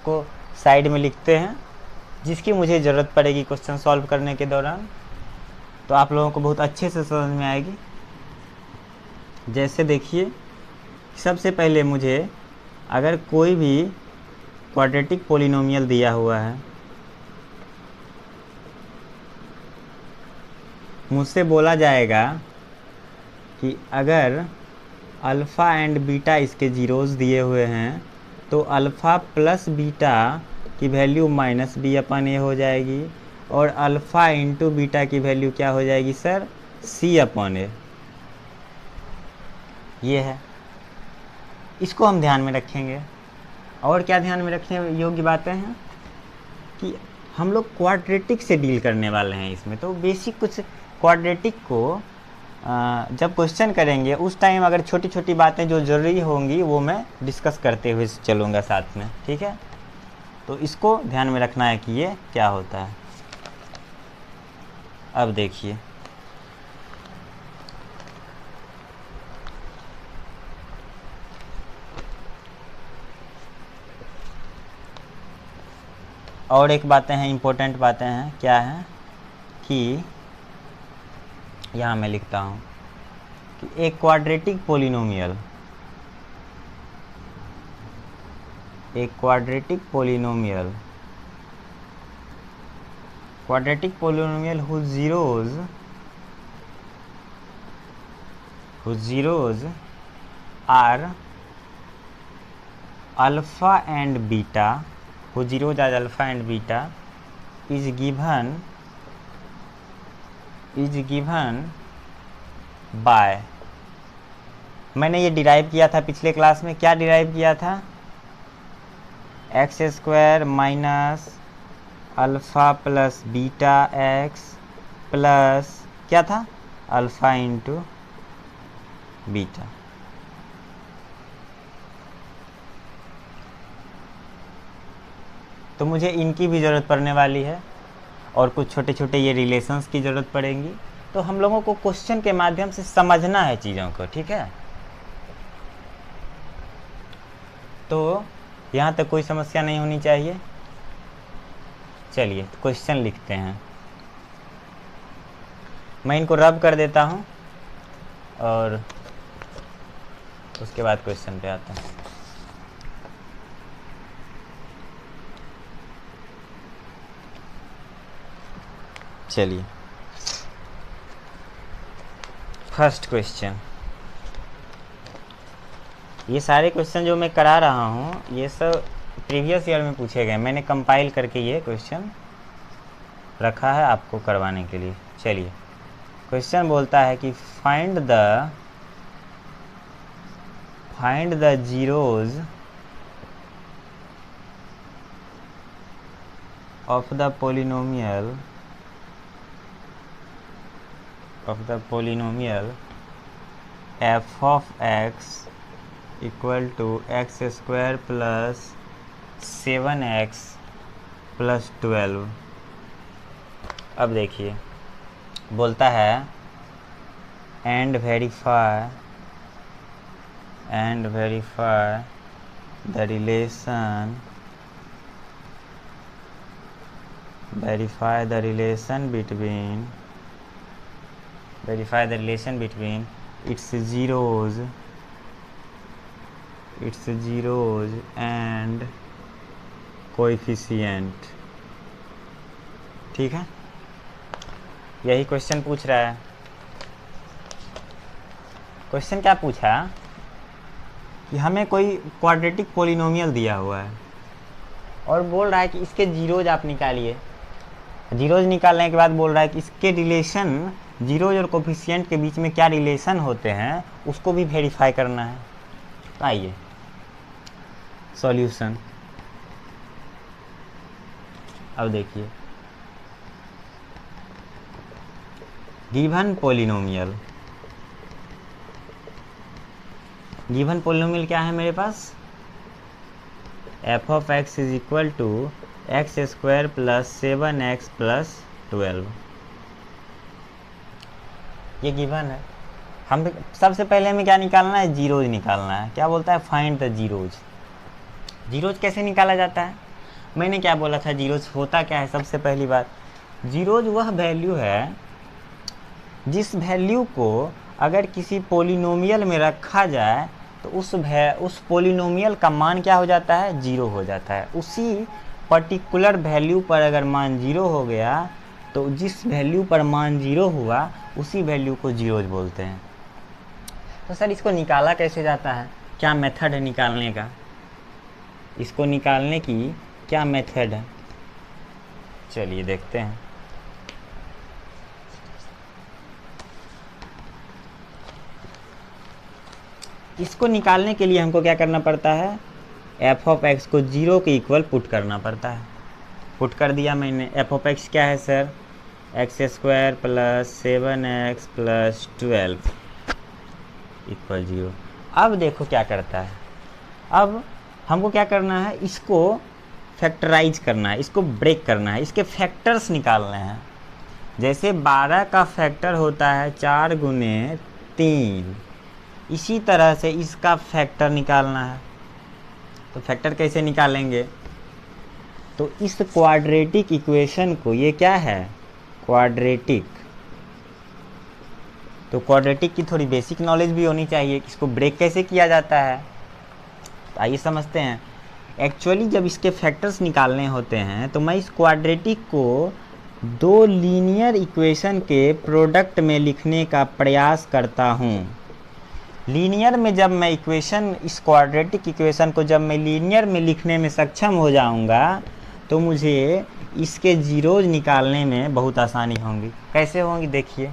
उसको साइड में लिखते हैं, जिसकी मुझे ज़रूरत पड़ेगी क्वेश्चन सॉल्व करने के दौरान, तो आप लोगों को बहुत अच्छे से समझ में आएगी। जैसे देखिए, सबसे पहले मुझे अगर कोई भी क्वाड्रेटिक पोलिनोमियल दिया हुआ है, मुझसे बोला जाएगा कि अगर अल्फ़ा एंड बीटा इसके जीरोज़ दिए हुए हैं तो अल्फ़ा प्लस बीटा की वैल्यू माइनस बी अपन ए हो जाएगी, और अल्फ़ा इंटू बीटा की वैल्यू क्या हो जाएगी सर, सी अपॉन ए। ये है, इसको हम ध्यान में रखेंगे। और क्या ध्यान में रखने योग्य बातें हैं कि हम लोग क्वाड्रेटिक से डील करने वाले हैं इसमें, तो बेसिक कुछ क्वाड्रेटिक को जब क्वेश्चन करेंगे उस टाइम अगर छोटी छोटी बातें जो ज़रूरी होंगी वो मैं डिस्कस करते हुए चलूँगा साथ में, ठीक है। तो इसको ध्यान में रखना है कि ये क्या होता है। अब देखिए, और एक बातें हैं, इम्पोर्टेंट बातें हैं, क्या है कि यहाँ मैं लिखता हूँ कि एक quadratic polynomial, quadratic polynomial whose zeros are alpha and beta, whose zeros are alpha and beta is given by, मैंने ये डिराइव किया था पिछले क्लास में। क्या डिराइव किया था, x square minus alpha plus beta x plus क्या था, अल्फ़ा इंटू बीटा। तो मुझे इनकी भी ज़रूरत पड़ने वाली है और कुछ छोटे छोटे ये रिलेशंस की ज़रूरत पड़ेगी। तो हम लोगों को क्वेश्चन के माध्यम से समझना है चीज़ों को, ठीक है। तो यहाँ तक कोई समस्या नहीं होनी चाहिए। चलिए क्वेश्चन लिखते हैं, मैं इनको रब कर देता हूँ और उसके बाद क्वेश्चन पे आता हूँ। चलिए, फर्स्ट क्वेश्चन, ये सारे क्वेश्चन जो मैं करा रहा हूँ ये सब प्रीवियस ईयर में पूछे गए, मैंने कंपाइल करके ये क्वेश्चन रखा है आपको करवाने के लिए। चलिए, क्वेश्चन बोलता है कि find the zeros of the polynomial f of x equal to x square plus 7x plus 12। अब देखिए, बोलता है and verify the relation between its zeros and coefficient. ठीक है, यही क्वेश्चन पूछ रहा है। क्वेश्चन क्या पूछा कि हमें कोई क्वाड्रेटिक पोलिनोमियल दिया हुआ है और बोल रहा है कि इसके जीरोज आप निकालिए। जीरोज निकालने के बाद बोल रहा है कि इसके रिलेशन, जीरोज और कोएफिशिएंट के बीच में क्या रिलेशन होते हैं उसको भी वेरीफाई करना है। आइए सॉल्यूशन। अब देखिए, गिवन पोलिनोमियल क्या है मेरे पास, f of x is equal to x square plus 7x plus 12। ये गिवन है। हम सबसे पहले हमें क्या निकालना है, जीरोज निकालना है। क्या बोलता है, फाइंड द जीरोज। जीरोज कैसे निकाला जाता है, मैंने क्या बोला था, जीरोज होता क्या है? सबसे पहली बात, जीरोज वह वैल्यू है जिस वैल्यू को अगर किसी पोलिनोमियल में रखा जाए तो उस पोलिनोमियल का मान क्या हो जाता है? जीरो हो जाता है। उसी पर्टिकुलर वैल्यू पर अगर मान जीरो हो गया तो जिस वैल्यू पर मान जीरो हुआ उसी वैल्यू को जीरोज बोलते हैं। तो सर इसको निकाला कैसे जाता है? क्या मेथड है निकालने का? इसको निकालने की क्या मेथड है? चलिए देखते हैं। इसको निकालने के लिए हमको क्या करना पड़ता है? एफ ऑफ एक्स को जीरो के इक्वल पुट करना पड़ता है। पुट कर दिया मैंने। एफ ऑफ एक्स क्या है sir? X square plus 7x plus 12 equal zero. अब देखो क्या करता है। अब हमको क्या करना है? इसको फैक्टराइज करना है, इसको ब्रेक करना है, इसके फैक्टर्स निकालने हैं। जैसे 12 का फैक्टर होता है 4 गुने 3, इसी तरह से इसका फैक्टर निकालना है। तो फैक्टर कैसे निकालेंगे? तो इस क्वाड्रेटिक इक्वेशन को, ये क्या है? क्वाड्रेटिक। तो क्वाड्रेटिक की थोड़ी बेसिक नॉलेज भी होनी चाहिए। इसको ब्रेक कैसे किया जाता है? तो आइए समझते हैं। एक्चुअली जब इसके फैक्टर्स निकालने होते हैं तो मैं इस क्वाड्रेटिक को दो लीनियर इक्वेशन के प्रोडक्ट में लिखने का प्रयास करता हूँ। लीनियर में जब मैं इक्वेशन, इस क्वाड्रेटिक इक्वेशन को जब मैं लीनियर में लिखने में सक्षम हो जाऊँगा तो मुझे इसके जीरोज निकालने में बहुत आसानी होंगी। कैसे होंगी देखिए।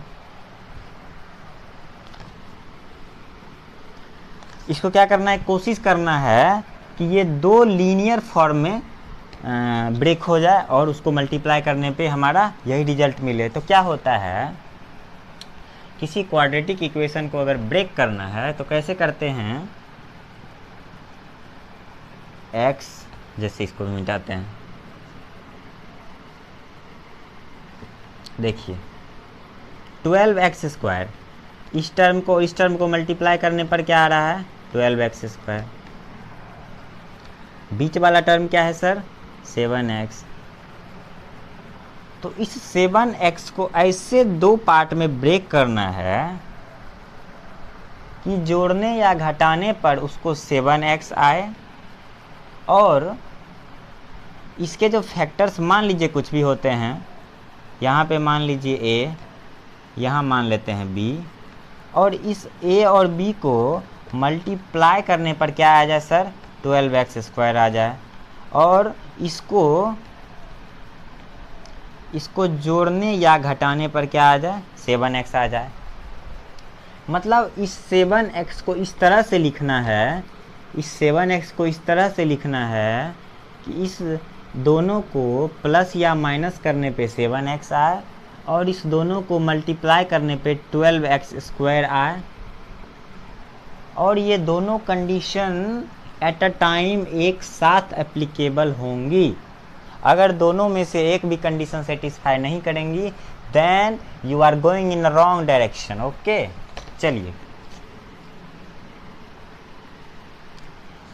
इसको क्या करना है? कोशिश करना है कि ये दो लीनियर फॉर्म में ब्रेक हो जाए और उसको मल्टीप्लाई करने पे हमारा यही रिजल्ट मिले। तो क्या होता है, किसी क्वाड्रेटिक इक्वेशन को अगर ब्रेक करना है तो कैसे करते हैं? x, जैसे इसको मिटाते हैं, देखिए 12x स्क्वायर, इस टर्म को मल्टीप्लाई करने पर क्या आ रहा है? 12x square. बीच वाला टर्म क्या है सर? 7x। तो इस 7x को ऐसे दो पार्ट में ब्रेक करना है कि जोड़ने या घटाने पर उसको 7x आए और इसके जो फैक्टर्स मान लीजिए कुछ भी होते हैं, यहाँ पे मान लीजिए a, यहाँ मान लेते हैं b, और इस a और b को मल्टीप्लाई करने पर क्या आ जाए सर? 12x स्क्वायर आ जाए। और इसको जोड़ने या घटाने पर क्या आ जाए? 7x आ जाए। मतलब इस 7x को इस तरह से लिखना है, इस 7x को इस तरह से लिखना है कि इस दोनों को प्लस या माइनस करने पे 7x आए और इस दोनों को मल्टीप्लाई करने पे 12x स्क्वायर आए। और ये दोनों कंडीशन एट अ टाइम एक साथ एप्लीकेबल होंगी। अगर दोनों में से एक भी कंडीशन सेटिस्फाई नहीं करेंगी then you are going in wrong direction. Okay, चलिए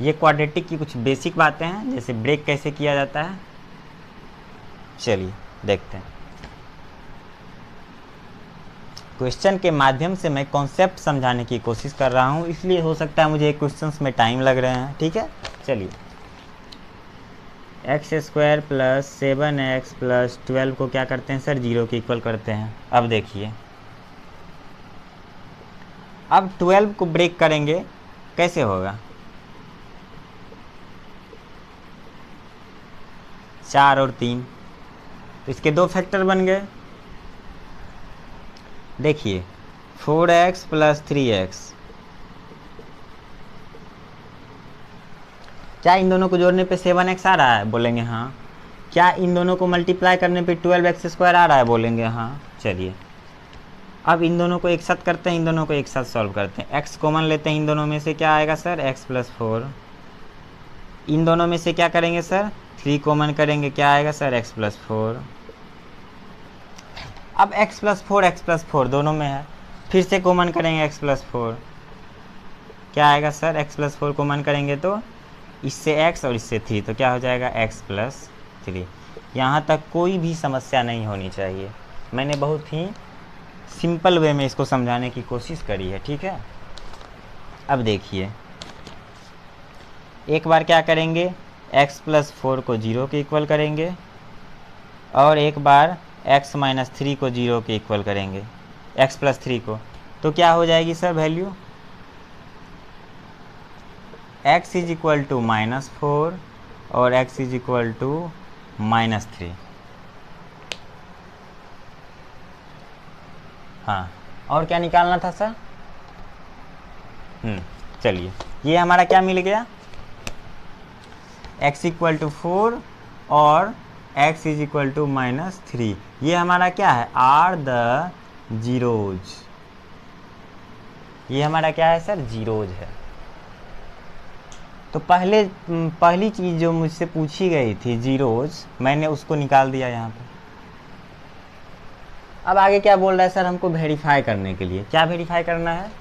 ये क्वाड्रेटिक की कुछ बेसिक बातें हैं, जैसे ब्रेक कैसे किया जाता है। चलिए देखते हैं। क्वेश्चन के माध्यम से मैं कॉन्सेप्ट समझाने की कोशिश कर रहा हूँ, इसलिए हो सकता है मुझे क्वेश्चंस में टाइम लग रहे हैं। ठीक है, चलिए। X square plus 7x plus 12 को क्या करते हैं सर? जीरो के इक्वल करते हैं। अब देखिए, अब 12 को ब्रेक करेंगे, कैसे होगा? 4 और 3, तो इसके दो फैक्टर बन गए। देखिए 4x प्लस 3x, क्या इन दोनों को जोड़ने पे 7x आ रहा है? बोलेंगे हाँ। क्या इन दोनों को मल्टीप्लाई करने पे 12x स्क्वायर आ रहा है? बोलेंगे हाँ। चलिए अब इन दोनों को एक साथ करते हैं, इन दोनों को एक साथ सॉल्व करते हैं। x कॉमन लेते हैं, इन दोनों में से क्या आएगा सर? x plus 4। इन दोनों में से क्या करेंगे सर? 3 कॉमन करेंगे, क्या आएगा सर? x plus 4। अब x प्लस 4 दोनों में है, फिर से कॉमन करेंगे x प्लस 4, क्या आएगा सर? x प्लस 4 कॉमन करेंगे तो इससे x और इससे 3, तो क्या हो जाएगा? x plus -3। यहाँ तक कोई भी समस्या नहीं होनी चाहिए। मैंने बहुत ही सिंपल वे में इसको समझाने की कोशिश करी है, ठीक है। अब देखिए, एक बार क्या करेंगे, x + 4 को 0 के इक्वल करेंगे और एक बार x - 3 को 0 के इक्वल करेंगे, x + 3 को। तो क्या हो जाएगी सर वैल्यू, x = -4 और x = -3। हाँ, और क्या निकालना था सर? चलिए, ये हमारा क्या मिल गया, x = 4 और x = -3। ये हमारा क्या है, आर द जीरोज। ये हमारा क्या है सर, जीरोज है। तो पहली चीज़ जो मुझसे पूछी गई थी जीरोज, मैंने उसको निकाल दिया यहाँ पे। अब आगे क्या बोल रहा है सर, हमको वेरीफाई करने के लिए। क्या वेरीफाई करना है?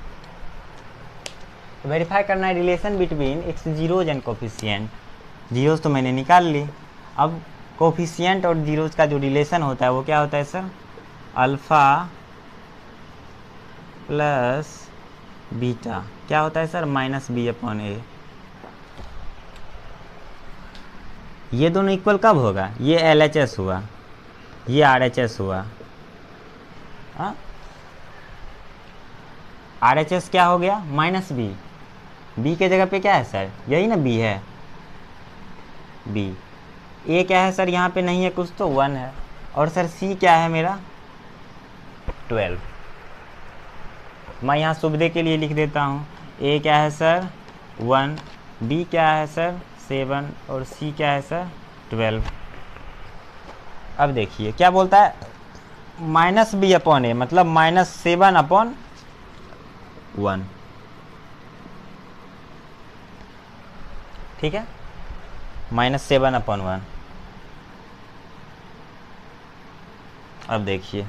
वेरीफाई करना है relation between x zeros and coefficient. Zeros तो मैंने निकाल ली, अब कोफिशिएंट और जीरोज का जो रिलेशन होता है वो क्या होता है सर, अल्फ़ा प्लस बीटा। क्या होता है सर, -b/a। ये दोनों इक्वल कब होगा, ये LHS हुआ, ये RHS हुआ। हाँ, RHS क्या हो गया, -b। b के जगह पे क्या है सर, यही ना b है, b। a क्या है सर, यहाँ पे नहीं है कुछ तो 1 है। और सर c क्या है मेरा, 12। मैं यहाँ सुविधा के लिए लिख देता हूँ, a क्या है सर 1, b क्या है सर 7 और c क्या है सर 12। अब देखिए क्या बोलता है, -b/a मतलब -7/1, ठीक है, -7/1। अब देखिए,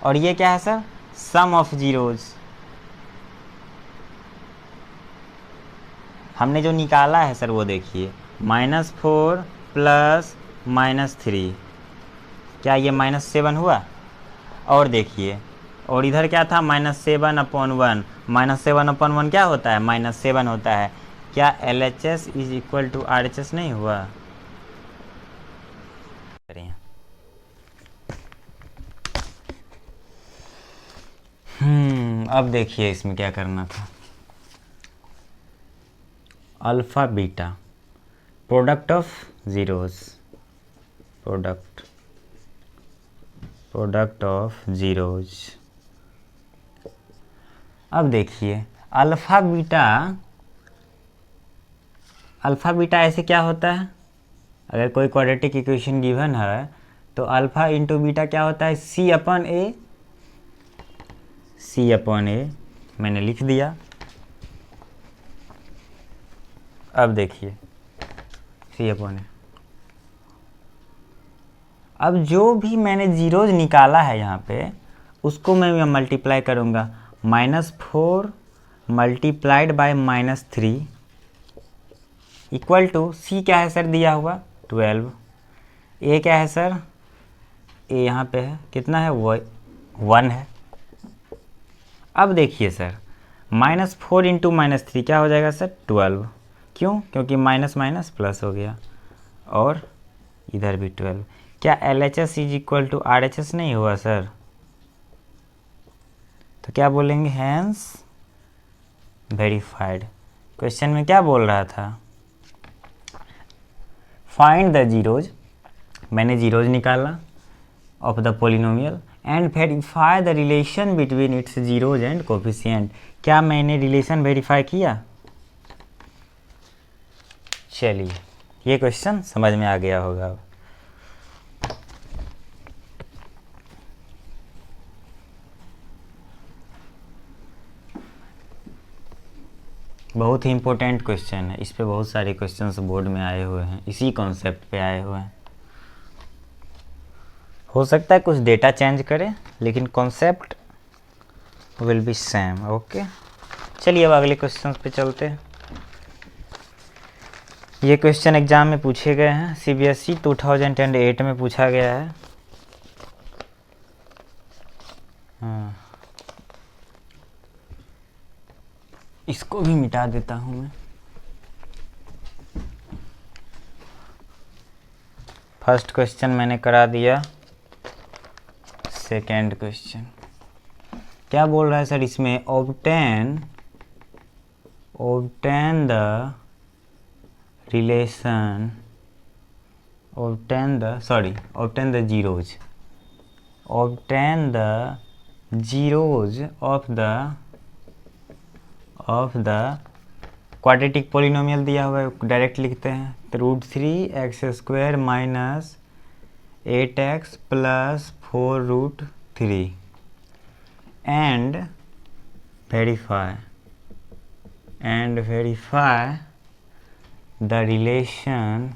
और ये क्या है सर, सम ऑफ जीरोज। हमने जो निकाला है सर वो देखिए, -4 + -3, क्या ये -7 हुआ? और देखिए, और इधर क्या था, -7/1। -7/1 क्या होता है, -7 होता है। क्या LHS = RHS नहीं हुआ? अब देखिए इसमें क्या करना था, alpha beta product of zeros, product of zeros. अब देखिए अल्फ़ा बीटा ऐसे क्या होता है, अगर कोई क्वाड्रेटिक इक्वेशन गिवन है तो अल्फ़ा इंटू बीटा क्या होता है, C/A। मैंने लिख दिया। अब देखिए C/A, अब जो भी मैंने जीरोज निकाला है यहाँ पे उसको मैं मल्टीप्लाई करूँगा, -4 × -3 इक्वल टू C क्या है सर दिया हुआ 12, A क्या है सर, A यहाँ पे है कितना है, 1 है। अब देखिए सर -4 × -3 क्या हो जाएगा सर 12, क्यों, क्योंकि माइनस माइनस प्लस हो गया, और इधर भी 12। क्या LHS = RHS नहीं हुआ सर? तो क्या बोलेंगे, हैंस वेरीफाइड। क्वेश्चन में क्या बोल रहा था, फाइंड द जीरोज, मैंने जीरोज निकाला of the polynomial and verify the relation between its zeros and coefficient. क्या मैंने रिलेशन वेरीफाई किया? चलिए ये क्वेश्चन समझ में आ गया होगा। बहुत ही इम्पोर्टेंट क्वेश्चन है, इस पे बहुत सारे क्वेश्चंस बोर्ड में आए हुए हैं, इसी कॉन्सेप्ट पे आए हुए हैं। हो सकता है कुछ डेटा चेंज करें लेकिन concept will be same. Okay, चलिए अब अगले क्वेश्चंस पे चलते हैं। ये क्वेश्चन एग्जाम में पूछे गए हैं, सीबीएसई 2008 में पूछा गया है। हाँ, इसको भी मिटा देता हूँ मैं। फर्स्ट क्वेश्चन मैंने करा दिया, सेकेंड क्वेश्चन क्या बोल रहा है सर इसमें? Obtain the relation, obtain the zeros of the quadratic polynomial दिया हुआ है, डायरेक्ट लिखते हैं। तो √3x² minus 8x plus 4√3 and verify the relation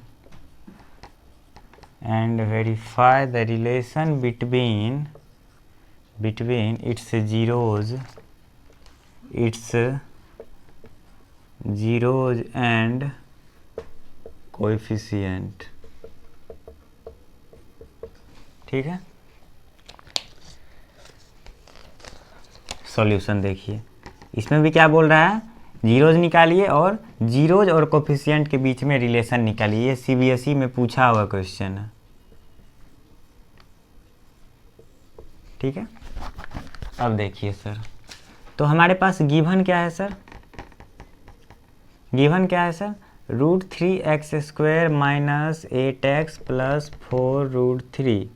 between its zeros and coefficient। ठीक है, सॉल्यूशन देखिए, इसमें भी क्या बोल रहा है? जीरोज निकालिए और जीरोज और कोफिशिएंट के बीच में रिलेशन निकालिए। ये सीबीएसई में पूछा हुआ क्वेश्चन है। ठीक है, अब देखिए सर, तो हमारे पास गिवन क्या है सर? गिवन क्या है sir? √3x² minus 8x plus 4√3।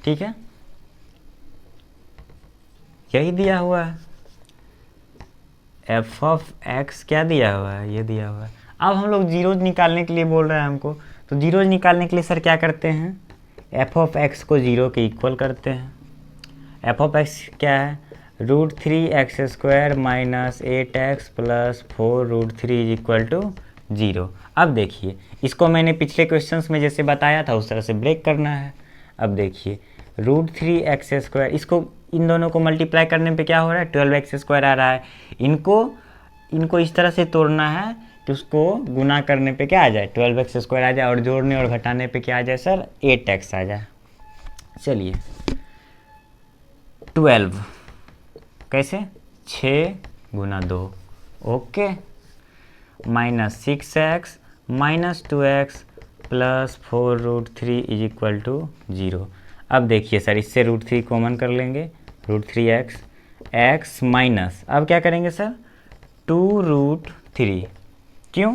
ठीक है, यही दिया हुआ है। एफ ऑफ एक्स क्या दिया हुआ है? ये दिया हुआ है। अब हम लोग जीरोज निकालने के लिए बोल रहे हैं हमको, तो जीरोज निकालने के लिए सर क्या करते हैं? एफ ऑफ एक्स को जीरो के इक्वल करते हैं। एफ ऑफ एक्स क्या है? √3x² minus 8x plus 4√3 equal to 0। अब देखिए, इसको मैंने पिछले क्वेश्चंस में जैसे बताया था उस तरह से ब्रेक करना है। अब देखिए, √3x², इसको इन दोनों को मल्टीप्लाई करने पे क्या हो रहा है? 12x² आ रहा है। इनको इस तरह से तोड़ना है कि उसको गुना करने पे क्या आ जाए? 12x² आ जाए, और जोड़ने और घटाने पे क्या आ जाए सर? 8x आ जाए। चलिए, 12 कैसे? 6 गुना 2, okay, minus 6x minus 2x plus 4√3 is equal to 0। अब देखिए सर, इससे √3 कॉमन कर लेंगे, √3x माइनस, अब क्या करेंगे सर? 2√3। क्यों?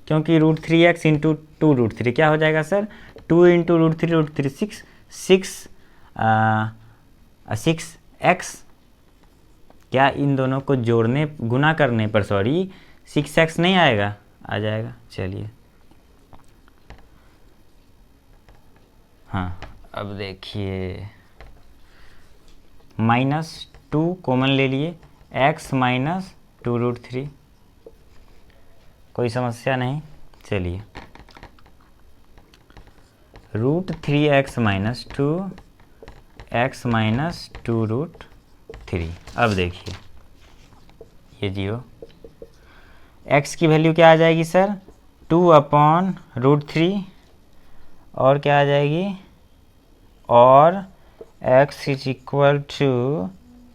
क्योंकि √3x इंटू 2√3 क्या हो जाएगा सर? 2 into √3 6x। क्या इन दोनों को जोड़ने गुना करने पर 6x नहीं आएगा? आ जाएगा। चलिए, हाँ, अब देखिए, -2 कॉमन ले लिए, x माइनस 2√3, कोई समस्या नहीं। चलिए, √3x माइनस 2, x माइनस 2√3। अब देखिए, ये 0, x की वैल्यू क्या आ जाएगी सर? 2/√3, और क्या आ जाएगी? और x इज इक्वल टू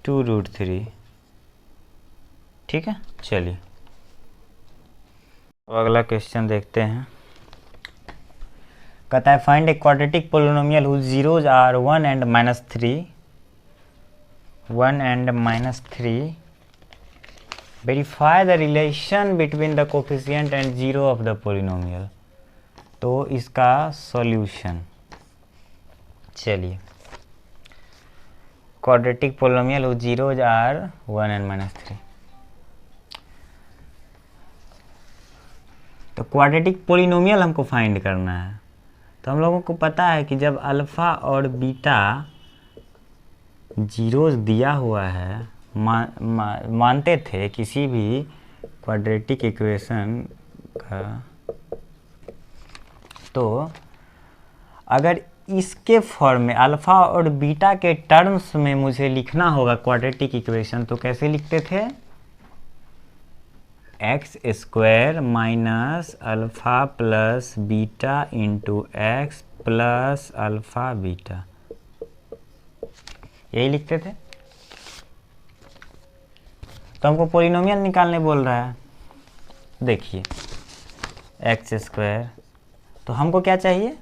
2√3। ठीक है, चलिए अब अगला क्वेश्चन देखते हैं। कहता है find a quadratic polynomial whose zeros are 1 and -3। Verify the relation between the coefficient and zero of the polynomial. तो इसका सॉल्यूशन, चलिए, quadratic polynomial whose zeros are 1 and -3। तो क्वाड्रेटिक पोलिनोमियल हमको फाइंड करना है। तो हम लोगों को पता है कि जब अल्फ़ा और बीटा जीरोज दिया हुआ है, मानते थे किसी भी क्वाड्रेटिक इक्वेशन का, तो अगर इसके फॉर्म में अल्फ़ा और बीटा के टर्म्स में मुझे लिखना होगा क्वाड्रेटिक इक्वेशन, तो कैसे लिखते थे? X square minus alpha plus beta into x plus alpha beta, यही लिखते थे। तो हमको पोलिनोमियल निकालने बोल रहा है। देखिए एक्स स्क्वायर, तो हमको क्या चाहिए,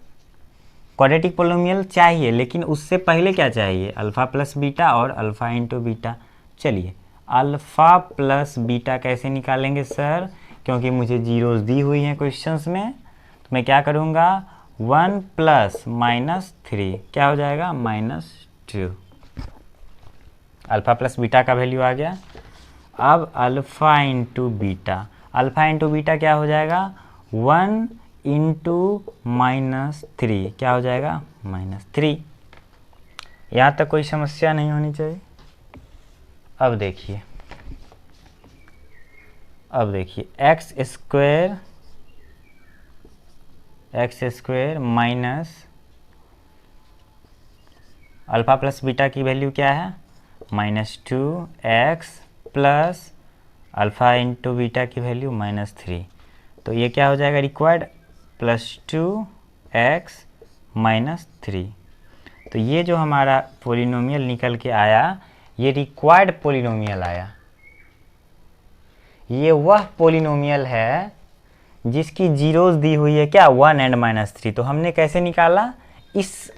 क्वाड्रेटिक पोलिनोमियल चाहिए, लेकिन उससे पहले क्या चाहिए, अल्फ़ा प्लस बीटा और अल्फ़ा इंटू बीटा। चलिए अल्फ़ा प्लस बीटा कैसे निकालेंगे सर, क्योंकि मुझे जीरोस दी हुई हैं क्वेश्चंस में, तो मैं क्या करूँगा, 1 प्लस -3 क्या हो जाएगा, -2। अल्फ़ा प्लस बीटा का वैल्यू आ गया। अब alpha into beta, alpha into beta क्या हो जाएगा, 1 इंटू -3 क्या हो जाएगा, -3। यहाँ तक कोई समस्या नहीं होनी चाहिए। अब देखिए x square minus alpha plus beta की वैल्यू क्या है, -2x plus alpha into beta की वैल्यू -3। तो ये क्या हो जाएगा, रिक्वायर्ड +2x -3। तो ये जो हमारा पोलिनोमियल निकल के आया, ये रिक्वायर्ड पोलिनोमियल आया। ये वह पोलिनोमियल है जिसकी जीरोस दी हुई है क्या, 1 एंड -3। तो हमने कैसे निकाला, इस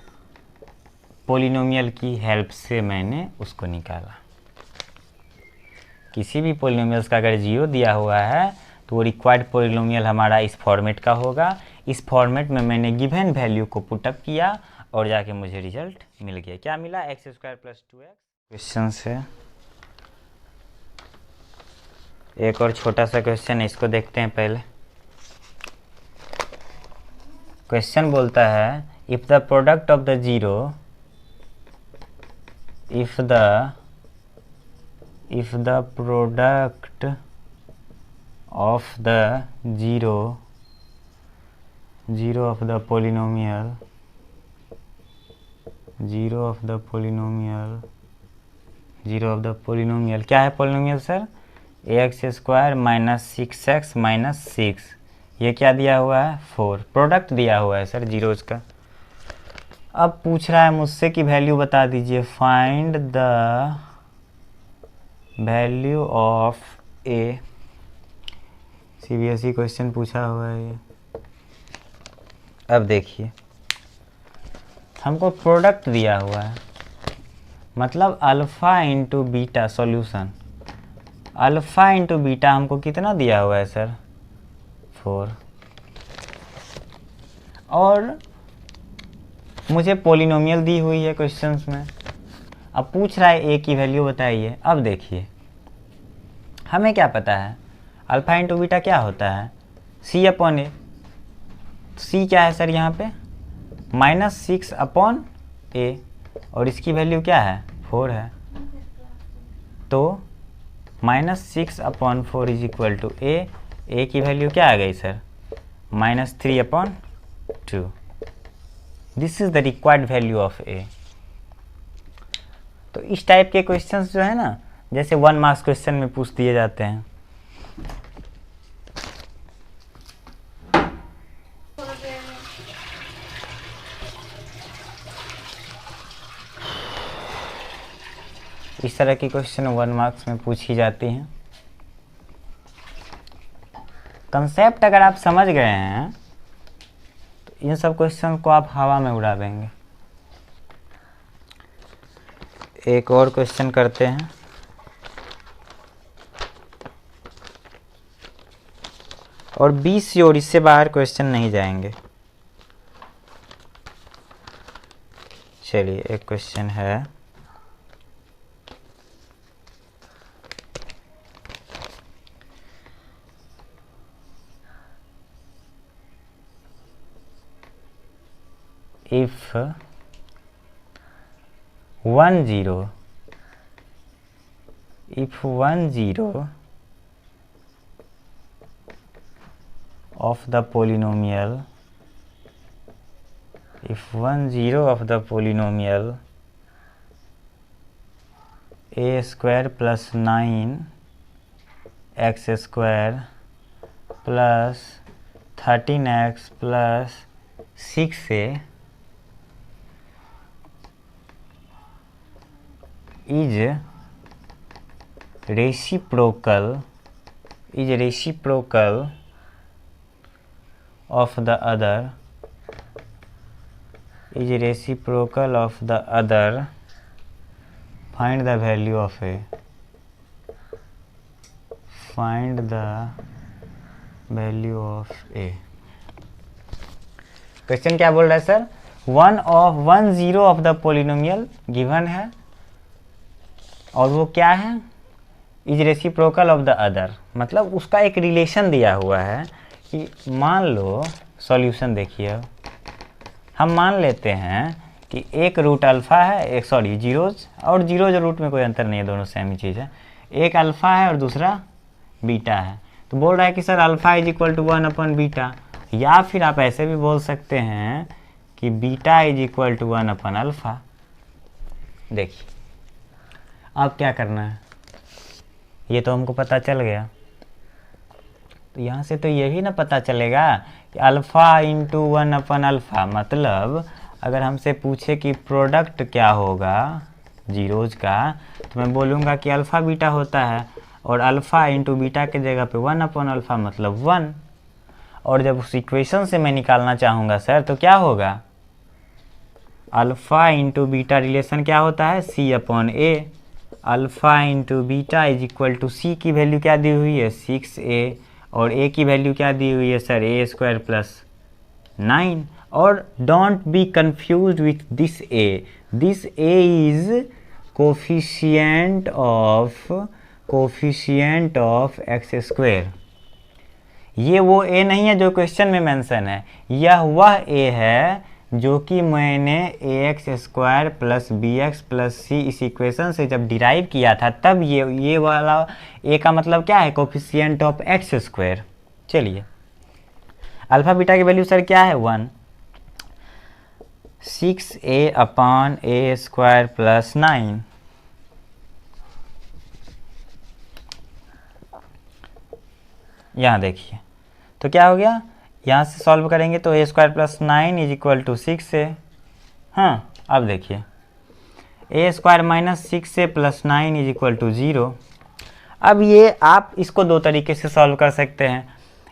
पोलिनोमियल की हेल्प से मैंने उसको निकाला। किसी भी पोलिनोमियल्स का अगर जीरो दिया हुआ है तो वो रिक्वायर्ड पोलिनोमियल हमारा इस फॉर्मेट का होगा। इस फॉर्मेट में मैंने गिवन वैल्यू को पुटअप किया और जाके मुझे रिजल्ट मिल गया। क्या मिला, x² + 2x। क्वेश्चन से एक और छोटा सा क्वेश्चन है, इसको देखते हैं पहले। क्वेश्चन बोलता है if the product of the zero, if the product of the zero of the polynomial क्या है पोलिनोमियल सर, ax² - 6x - 6, ये क्या दिया हुआ है, 4, प्रोडक्ट दिया हुआ है सर जीरोज का। अब पूछ रहा है मुझसे कि वैल्यू बता दीजिए, find the value of A. CBSE question पूछा हुआ है ये। अब देखिए हमको प्रोडक्ट दिया हुआ है, मतलब alpha into beta solution. Alpha into beta हमको कितना दिया हुआ है सर, 4, और मुझे पोलिनोमियल दी हुई है क्वेश्चंस में। अब पूछ रहा है ए की वैल्यू बताइए। अब देखिए हमें क्या पता है, अल्फ़ा इंटू बीटा क्या होता है, c/a। c क्या है सर यहाँ पे, -6/a, और इसकी वैल्यू क्या है, 4 है। तो -6/4 = a की वैल्यू क्या आ गई sir, -3/2। This is the required value of A. तो इस टाइप के क्वेश्चंस जो है ना, जैसे 1 मार्क्स क्वेश्चन में पूछ दिए जाते हैं। इस तरह की क्वेश्चन 1 मार्क्स में पूछी जाती हैं। कंसेप्ट अगर आप समझ गए हैं तो इन सब क्वेश्चन को आप हवा में उड़ा देंगे। एक और क्वेश्चन करते हैं। और 20 और इससे बाहर क्वेश्चन नहीं जाएंगे। चलिए एक क्वेश्चन है, if 1 0 of the polynomial, if 1 0 of the polynomial a² + 9 x square plus 13x plus 6a is reciprocal of the other find the value of a question क्या बोल रहा है sir, 1 0 of the polynomial given है और वो क्या है, is reciprocal of the other, मतलब उसका एक रिलेशन दिया हुआ है कि मान लो, सॉल्यूशन देखिए, हम मान लेते हैं कि एक रूट अल्फ़ा है, एक सॉरी जीरोज, और जीरोज और रूट में कोई अंतर नहीं है, दोनों सेम ही चीज़ है, एक अल्फ़ा है और दूसरा बीटा है। तो बोल रहा है कि sir alpha is equal to 1 beta, या फिर आप ऐसे भी बोल सकते हैं कि beta is equal to 1 alpha. देखिए अब क्या करना है, ये तो हमको पता चल गया, तो यहाँ से तो ये भी ना पता चलेगा कि अल्फ़ा इंटू 1 अल्फ़ा, मतलब अगर हमसे पूछे कि प्रोडक्ट क्या होगा जीरोज का, तो मैं बोलूँगा कि अल्फ़ा बीटा होता है, और अल्फ़ा इंटू बीटा के जगह पे 1 अल्फ़ा मतलब 1। और जब उस इक्वेशन से मैं निकालना चाहूँगा सर, तो क्या होगा, अल्फ़ा इंटू बीटा रिलेशन क्या होता है, C/A, alpha into beta is equal to C की वैल्यू क्या दी हुई है 6a, और a की वैल्यू क्या दी हुई है सर a² प्लस 9। और don't be confuse with this a is coefficient of x²। ये वो a नहीं है जो क्वेश्चन में मेंशन है, यह वह a है जो कि मैंने ax² plus bx plus c इस इक्वेशन से जब डिराइव किया था, तब ये वाला a का मतलब क्या है, कोफिशिएंट ऑफ x²। चलिए अल्फ़ा बीटा की वैल्यू सर क्या है 1, 6a/a² प्लस 9। यहाँ देखिए तो क्या हो गया, यहाँ से सॉल्व करेंगे तो a² plus 9 is equal to 6a। हाँ अब देखिए a² minus 6a plus 9 is equal to 0। अब ये आप इसको दो तरीके से सॉल्व कर सकते हैं,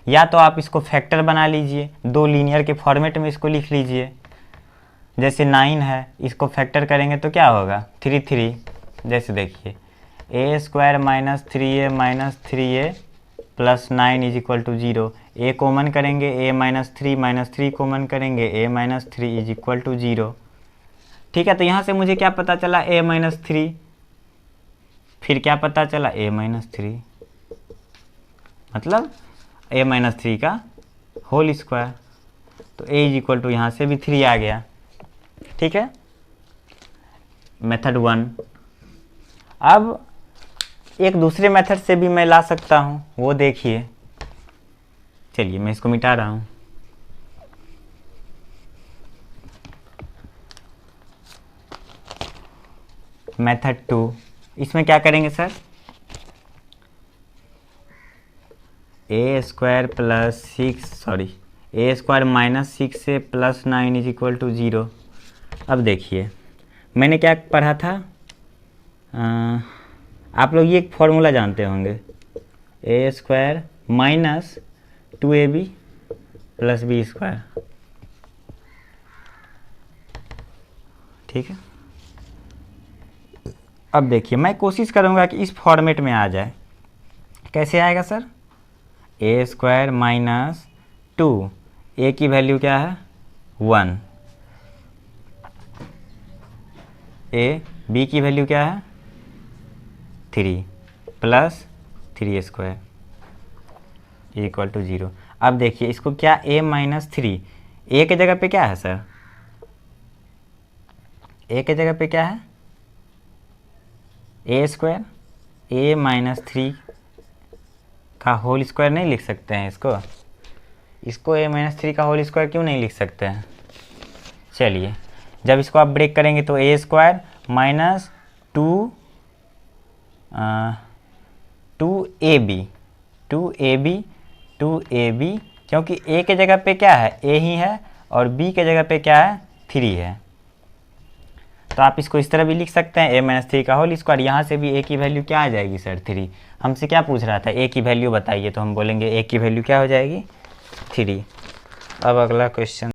या तो आप इसको फैक्टर बना लीजिए, दो लीनियर के फॉर्मेट में इसको लिख लीजिए, जैसे 9 है, इसको फैक्टर करेंगे तो क्या होगा 3 जैसे देखिए a² minus 3a plus 9 is equal to 0, a common करेंगे a माइनस 3 कॉमन करेंगे a minus 3 is equal to 0। ठीक है, तो यहाँ से मुझे क्या पता चला a माइनस 3, फिर क्या पता चला a माइनस 3, मतलब a माइनस 3 का होल स्क्वायर, तो a इज इक्वल टू यहाँ से भी 3 आ गया। ठीक है, मेथड 1। अब एक दूसरे मेथड से भी मैं ला सकता हूँ, वो देखिए, चलिए मैं इसको मिटा रहा हूँ। मेथड 2, इसमें क्या करेंगे sir, a² plus 6 a² minus 6a plus 9 is equal to 0। अब देखिए मैंने क्या पढ़ा था, आप लोग ये फॉर्मूला जानते होंगे, a² minus 2ab plus b²। ठीक है, अब देखिए मैं कोशिश करूँगा कि इस फॉर्मेट में आ जाए। कैसे आएगा सर, a² माइनस 2, a की वैल्यू क्या है 1, b की वैल्यू क्या है 3 प्लस 3² इक्वल टू 0। अब देखिए इसको क्या a माइनस 3, a के जगह पे क्या है सर, a के जगह पे क्या है a², a माइनस 3 का होल स्क्वायर नहीं लिख सकते हैं इसको a माइनस 3 का होल स्क्वायर क्यों नहीं लिख सकते हैं। चलिए जब इसको आप ब्रेक करेंगे तो a² माइनस 2ab 2ab क्योंकि a के जगह पे क्या है, a ही है और b के जगह पे क्या है, 3 है। तो आप इसको इस तरह भी लिख सकते हैं a-3 का होल स्क्वायर। यहाँ से भी a की वैल्यू क्या आ जाएगी सर, 3। हमसे क्या पूछ रहा था, a की वैल्यू बताइए, तो हम बोलेंगे a की वैल्यू क्या हो जाएगी, 3। अब अगला क्वेश्चन